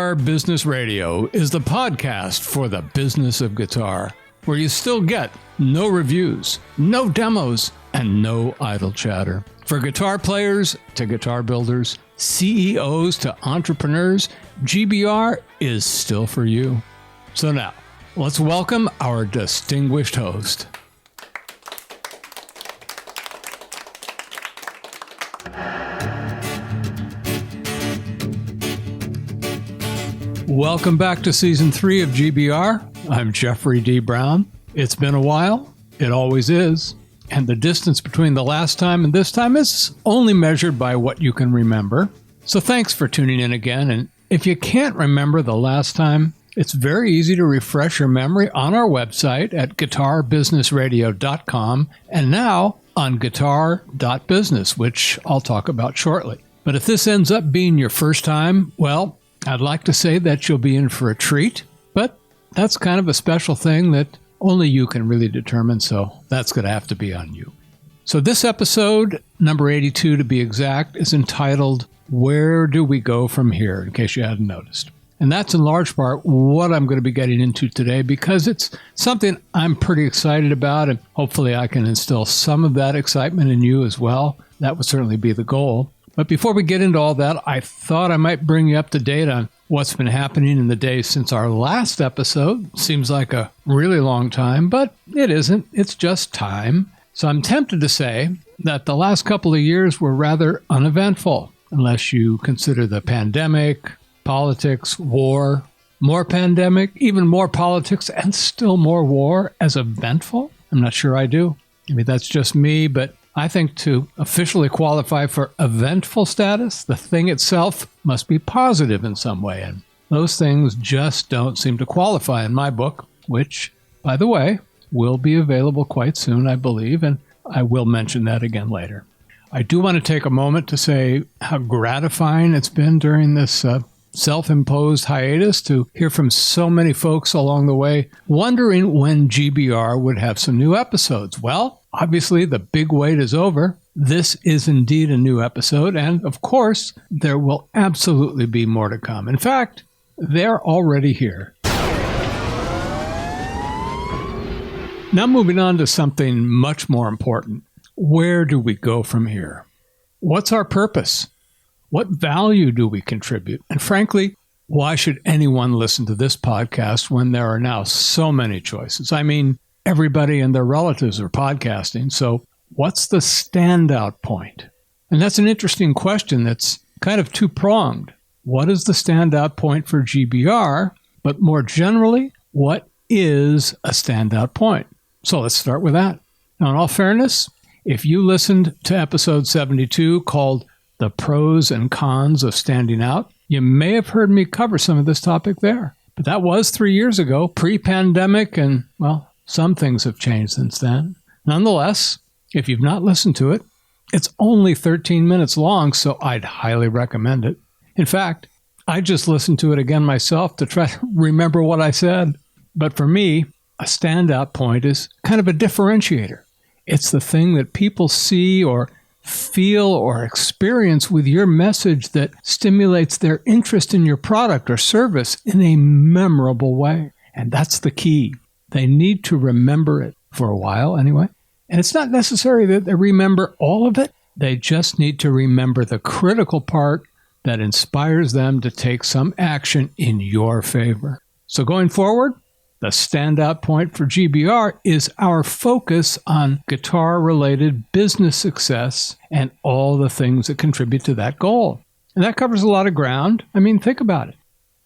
Guitar Business Radio is the podcast for the business of guitar, where you still get no reviews, no demos, and no idle chatter. For guitar players to guitar builders, CEOs to entrepreneurs, GBR is still for you. So now, let's welcome our distinguished host. Welcome back to Season 3 of GBR. I'm Jeffrey D. Brown. It's been a while. It always is. And the distance between the last time and this time is only measured by what you can remember. So thanks for tuning in again. And if you can't remember the last time, it's very easy to refresh your memory on our website at guitar.businessradio.com and now on guitar.business, which I'll talk about shortly. But if this ends up being your first time, well, I'd like to say that you'll be in for a treat, but that's kind of a special thing that only you can really determine, so that's going to have to be on you. So this episode, number 82 to be exact, is entitled, Where Do We Go From Here, in case you hadn't noticed. And that's in large part what I'm going to be getting into today because it's something I'm pretty excited about, and hopefully I can instill some of that excitement in you as well. That would certainly be the goal. But before we get into all that, I thought I might bring you up to date on what's been happening in the days since our last episode. Seems like a really long time, but it isn't. It's just time. So I'm tempted to say that the last couple of years were rather uneventful, unless you consider the pandemic, politics, war, more pandemic, even more politics, and still more war as eventful. I'm not sure I do. I mean, that's just me, but I think to officially qualify for eventful status, the thing itself must be positive in some way, and those things just don't seem to qualify in my book, which, by the way, will be available quite soon, I believe, and I will mention that again later. I do want to take a moment to say how gratifying it's been during this self-imposed hiatus to hear from so many folks along the way, wondering when GBR would have some new episodes. Well, obviously, the big wait is over. This is indeed a new episode, and of course, there will absolutely be more to come. In fact, they're already here. Now moving on to something much more important. Where do we go from here? What's our purpose? What value do we contribute? And frankly, why should anyone listen to this podcast when there are now so many choices? I mean, everybody and their relatives are podcasting, so what's the standout point? And that's an interesting question that's kind of two-pronged. What is the standout point for GBR? But more generally, what is a standout point? So let's start with that. Now, in all fairness, if you listened to episode 72 called The Pros and Cons of Standing Out, you may have heard me cover some of this topic there. But that was 3 years ago, pre-pandemic, and, well, some things have changed since then. Nonetheless, if you've not listened to it, it's only 13 minutes long, so I'd highly recommend it. In fact, I just listened to it again myself to try to remember what I said. But for me, a standout point is kind of a differentiator. It's the thing that people see or feel or experience with your message that stimulates their interest in your product or service in a memorable way. And that's the key. They need to remember it for a while anyway. And it's not necessary that they remember all of it. They just need to remember the critical part that inspires them to take some action in your favor. So going forward, the standout point for GBR is our focus on guitar-related business success and all the things that contribute to that goal. And that covers a lot of ground. I mean, think about it.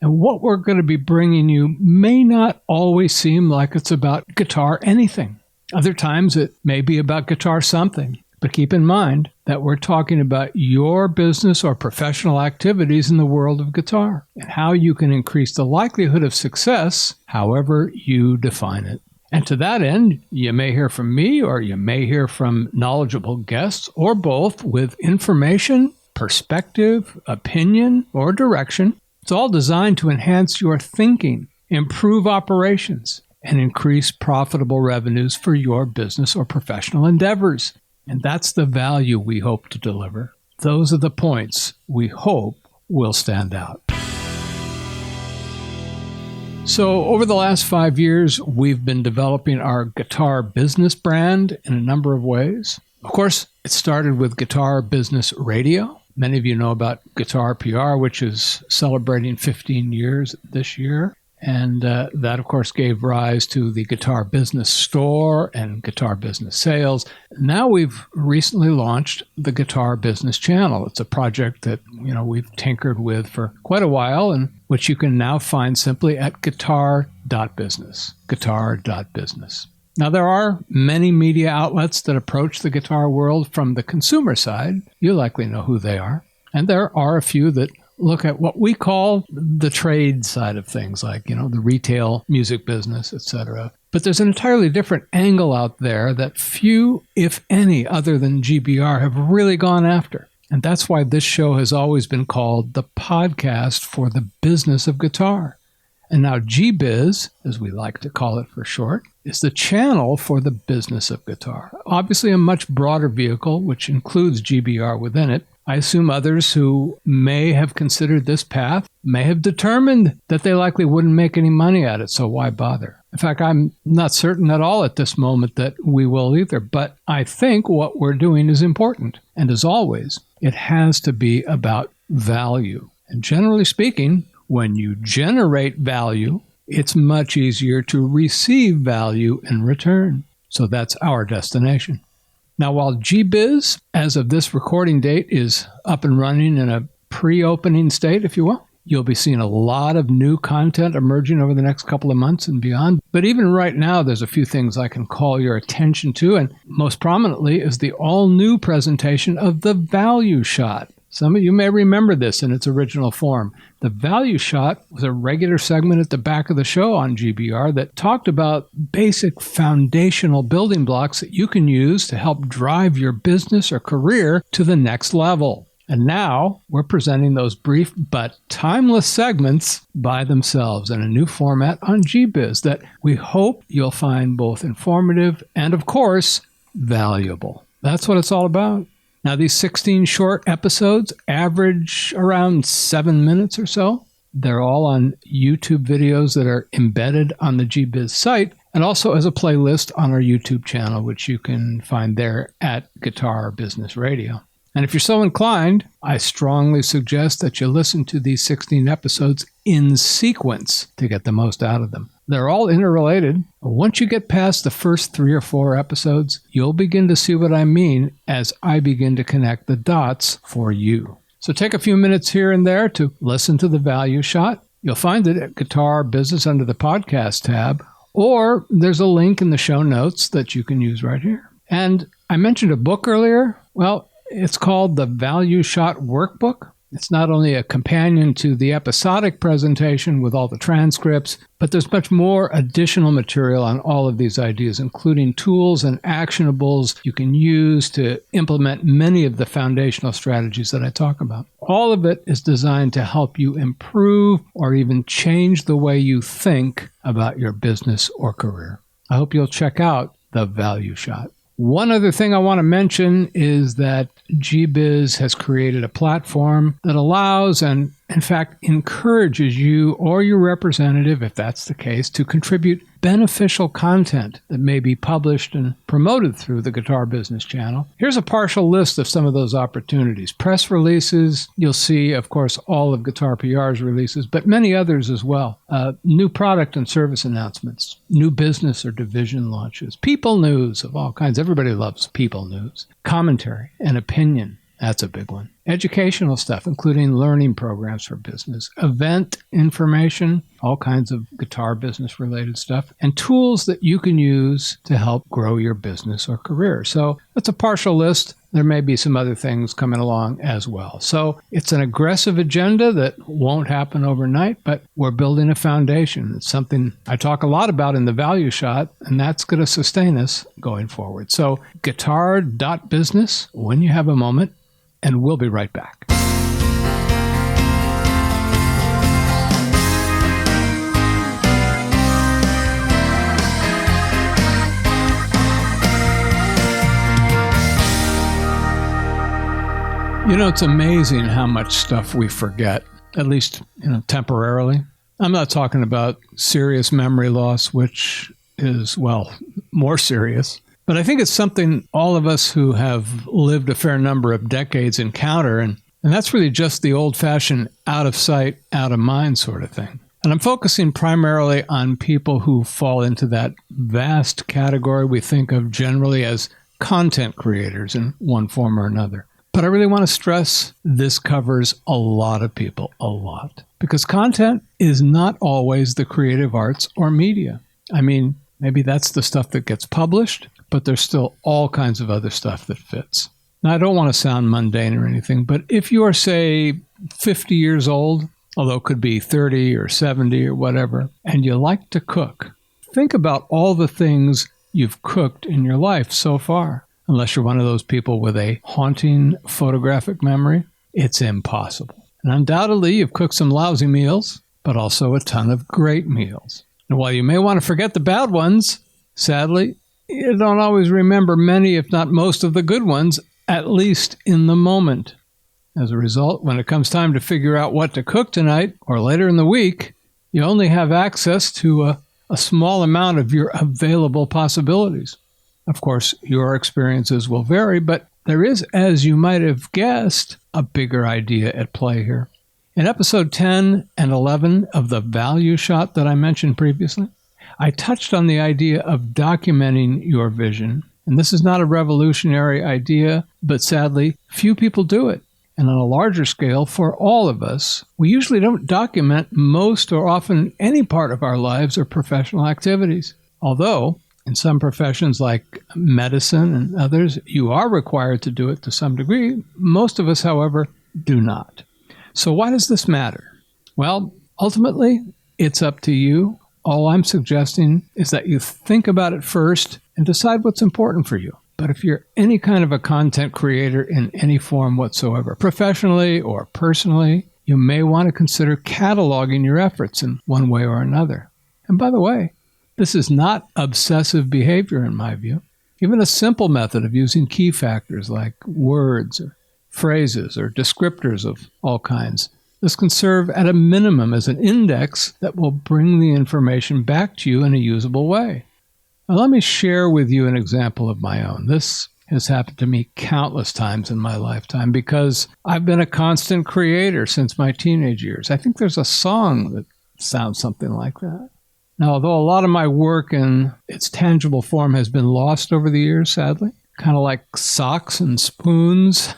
And what we're going to be bringing you may not always seem like it's about guitar anything. Other times it may be about guitar something. But keep in mind that we're talking about your business or professional activities in the world of guitar and how you can increase the likelihood of success however you define it. And to that end, you may hear from me or you may hear from knowledgeable guests or both with information, perspective, opinion, or direction. It's all designed to enhance your thinking, improve operations, and increase profitable revenues for your business or professional endeavors. And that's the value we hope to deliver. Those are the points we hope will stand out. So over the last 5 years, we've been developing our Guitar Business brand in a number of ways. Of course, it started with Guitar Business Radio. Many of you know about Guitar PR, which is celebrating 15 years this year. And that, of course, gave rise to the Guitar Business Store and Guitar Business Sales. Now we've recently launched the Guitar Business Channel. It's a project that, we've tinkered with for quite a while, and which you can now find simply at guitar.business, guitar.business. Now, there are many media outlets that approach the guitar world from the consumer side. You likely know who they are. And there are a few that look at what we call the trade side of things, like, the retail music business, etc. But there's an entirely different angle out there that few, if any, other than GBR have really gone after. And that's why this show has always been called the podcast for the business of guitar. And now Gbiz, as we like to call it for short, is the channel for the business of guitar. Obviously a much broader vehicle, which includes GBR within it. I assume others who may have considered this path may have determined that they likely wouldn't make any money at it, so why bother? In fact, I'm not certain at all at this moment that we will either, but I think what we're doing is important. And as always, it has to be about value. And generally speaking, when you generate value, it's much easier to receive value in return. So that's our destination. Now, while Gbiz, as of this recording date, is up and running in a pre-opening state, if you will, you'll be seeing a lot of new content emerging over the next couple of months and beyond. But even right now, there's a few things I can call your attention to, and most prominently is the all-new presentation of the Value Shot. Some of you may remember this in its original form. The Value Shot was a regular segment at the back of the show on GBR that talked about basic foundational building blocks that you can use to help drive your business or career to the next level. And now we're presenting those brief but timeless segments by themselves in a new format on Gbiz that we hope you'll find both informative and, of course, valuable. That's what it's all about. Now, these 16 short episodes average around 7 minutes or so. They're all on YouTube videos that are embedded on the Gbiz site and also as a playlist on our YouTube channel, which you can find there at Guitar Business Radio. And if you're so inclined, I strongly suggest that you listen to these 16 episodes in sequence to get the most out of them. They're all interrelated. Once you get past the first 3 or 4 episodes, you'll begin to see what I mean as I begin to connect the dots for you. So take a few minutes here and there to listen to the Value Shot. You'll find it at Guitar Business under the podcast tab, or there's a link in the show notes that you can use right here. And I mentioned a book earlier. Well, it's called the Value Shot Workbook. It's not only a companion to the episodic presentation with all the transcripts, but there's much more additional material on all of these ideas, including tools and actionables you can use to implement many of the foundational strategies that I talk about. All of it is designed to help you improve or even change the way you think about your business or career. I hope you'll check out the Value Shot. One other thing I want to mention is that Gbiz has created a platform that allows and, in fact, encourages you or your representative, if that's the case, to contribute beneficial content that may be published and promoted through the Guitar Business channel. Here's a partial list of some of those opportunities. Press releases, you'll see, of course, all of Guitar PR's releases, but many others as well. New product and service announcements, new business or division launches, people news of all kinds. Everybody loves people news. Commentary and opinion. That's a big one. Educational stuff, including learning programs for business, event information, all kinds of guitar business related stuff, and tools that you can use to help grow your business or career. So that's a partial list. There may be some other things coming along as well. So it's an aggressive agenda that won't happen overnight, but we're building a foundation. It's something I talk a lot about in the Value Shot, and that's going to sustain us going forward. So guitar.business when you have a moment, and we'll be right back. It's amazing how much stuff we forget, at least, temporarily. I'm not talking about serious memory loss, which is, well, more serious. But I think it's something all of us who have lived a fair number of decades encounter, and that's really just the old-fashioned out of sight, out of mind sort of thing. And I'm focusing primarily on people who fall into that vast category we think of generally as content creators in one form or another. But I really want to stress this covers a lot of people, a lot. Because content is not always the creative arts or media. I mean, maybe that's the stuff that gets published, but there's still all kinds of other stuff that fits. Now, I don't want to sound mundane or anything, but if you are, say, 50 years old, although it could be 30 or 70 or whatever, and you like to cook, think about all the things you've cooked in your life so far. Unless you're one of those people with a haunting photographic memory, it's impossible. And undoubtedly, you've cooked some lousy meals, but also a ton of great meals. And while you may want to forget the bad ones, sadly, you don't always remember many, if not most of the good ones, at least in the moment. As a result, when it comes time to figure out what to cook tonight or later in the week, you only have access to a small amount of your available possibilities. Of course, your experiences will vary, but there is, as you might have guessed, a bigger idea at play here. In episode 10 and 11 of the value shot that I mentioned previously, I touched on the idea of documenting your vision. And this is not a revolutionary idea, but sadly, few people do it. And on a larger scale, for all of us, we usually don't document most or often any part of our lives or professional activities. Although, in some professions like medicine and others, you are required to do it to some degree. Most of us, however, do not. So why does this matter? Well, ultimately, it's up to you. All I'm suggesting is that you think about it first and decide what's important for you. But if you're any kind of a content creator in any form whatsoever, professionally or personally, you may want to consider cataloging your efforts in one way or another. And by the way, this is not obsessive behavior in my view. Even a simple method of using key factors like words or phrases or descriptors of all kinds. This can serve at a minimum as an index that will bring the information back to you in a usable way. Now, let me share with you an example of my own. This has happened to me countless times in my lifetime because I've been a constant creator since my teenage years. I think there's a song that sounds something like that. Now, although a lot of my work in its tangible form has been lost over the years, sadly, kind of like socks and spoons,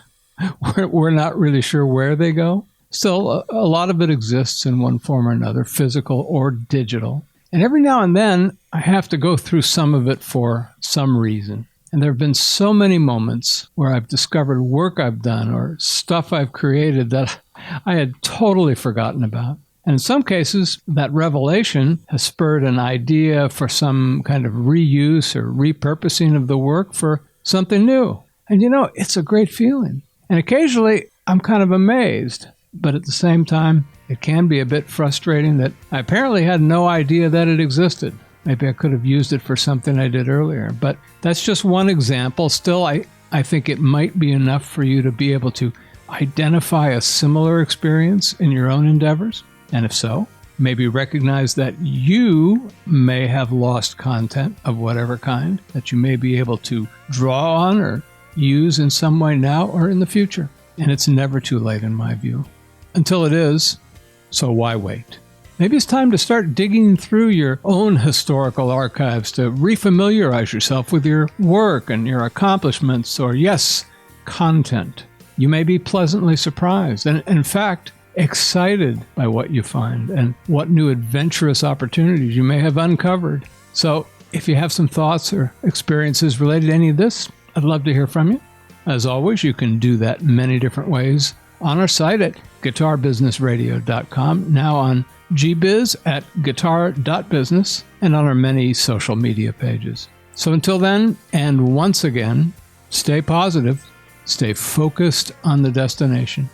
we're not really sure where they go. Still, a lot of it exists in one form or another, physical or digital. And every now and then, I have to go through some of it for some reason. And there have been so many moments where I've discovered work I've done or stuff I've created that I had totally forgotten about. And in some cases, that revelation has spurred an idea for some kind of reuse or repurposing of the work for something new. And it's a great feeling. And occasionally, I'm kind of amazed. But at the same time, it can be a bit frustrating that I apparently had no idea that it existed. Maybe I could have used it for something I did earlier. But that's just one example. Still, I think it might be enough for you to be able to identify a similar experience in your own endeavors. And if so, maybe recognize that you may have lost content of whatever kind that you may be able to draw on or use in some way now or in the future. And it's never too late in my view. Until it is, so why wait? Maybe it's time to start digging through your own historical archives to refamiliarize yourself with your work and your accomplishments or, yes, content. You may be pleasantly surprised and, in fact, excited by what you find and what new adventurous opportunities you may have uncovered. So if you have some thoughts or experiences related to any of this, I'd love to hear from you. As always, you can do that many different ways on our site at guitar.businessradio.com, now on Gbiz at guitar.business, and on our many social media pages. So until then, and once again, stay positive, stay focused on the destination.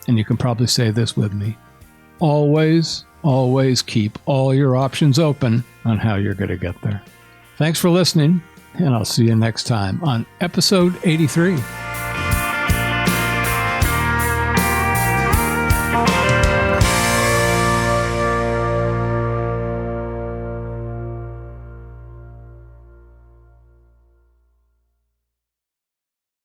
And you can probably say this with me. Always, always keep all your options open on how you're going to get there. Thanks for listening, and I'll see you next time on episode 83.